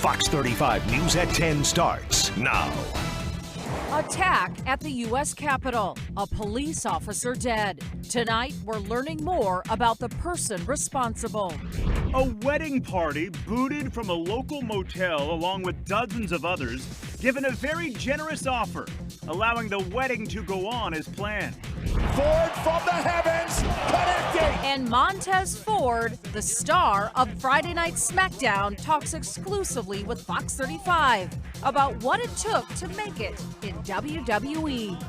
Fox 35 News at 10 starts now. Attack at the U.S. Capitol. A police officer dead. Tonight, we're learning more about the person responsible. A wedding party booted from a local motel along with dozens of others, given a very generous offer, allowing the wedding to go on as planned. Ford from the heavens, connecting! And Montez Ford, the star of Friday Night SmackDown, talks exclusively with Fox 35 about what it took to make it in WWE.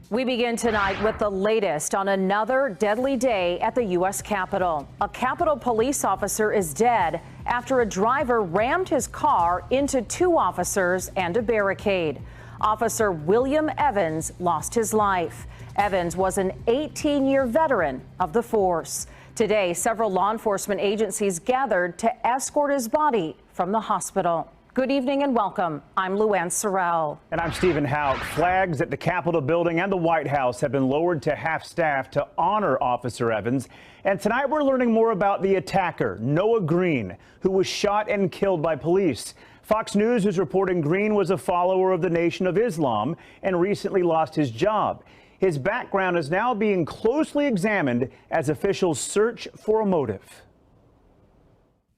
We begin tonight with the latest on another deadly day at the U.S. Capitol. A Capitol police officer is dead after a driver rammed his car into two officers and a barricade. Officer William Evans lost his life. Evans was an 18-year veteran of the force. Today, several law enforcement agencies gathered to escort his body from the hospital. Good evening and welcome. I'm Luann Sorrell. And I'm Stephen Houck. Flags at the Capitol building and the White House have been lowered to half-staff to honor Officer Evans. And tonight we're learning more about the attacker, Noah Green, who was shot and killed by police. Fox News is reporting Green was a follower of the Nation of Islam and recently lost his job. His background is now being closely examined as officials search for a motive.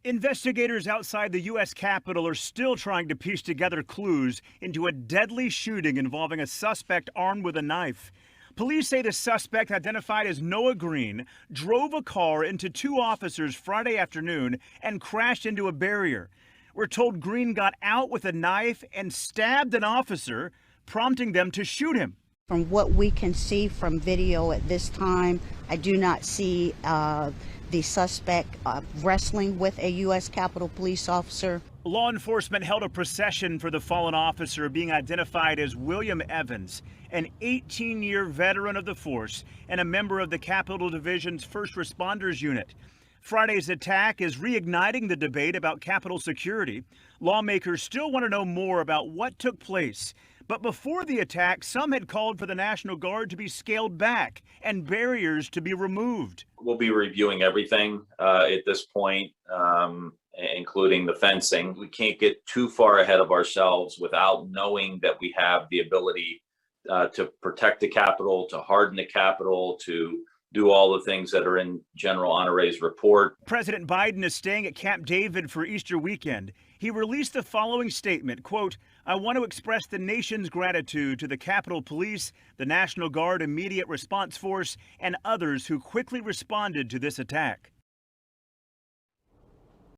Investigators outside the U.S. Capitol are still trying to piece together clues into a deadly shooting involving a suspect armed with a knife. Police say the suspect, identified as Noah Green, drove a car into two officers Friday afternoon and crashed into a barrier. We're told Green got out with a knife and stabbed an officer, prompting them to shoot him. From what we can see from video at this time, I do not see the suspect wrestling with a U.S. Capitol police officer. Law enforcement held a procession for the fallen officer, being identified as William Evans, an 18-year veteran of the force and a member of the Capitol Division's First Responders Unit. Friday's attack is reigniting the debate about Capitol security. Lawmakers still want to know more about what took place. But before the attack, some had called for the National Guard to be scaled back and barriers to be removed. We'll be reviewing everything at this point, including the fencing. We can't get too far ahead of ourselves without knowing that we have the ability to protect the Capitol, to harden the Capitol, to do all the things that are in General Honore's report. President Biden is staying at Camp David for Easter weekend. He released the following statement, quote, "I want to express the nation's gratitude to the Capitol Police, the National Guard Immediate Response Force, and others who quickly responded to this attack."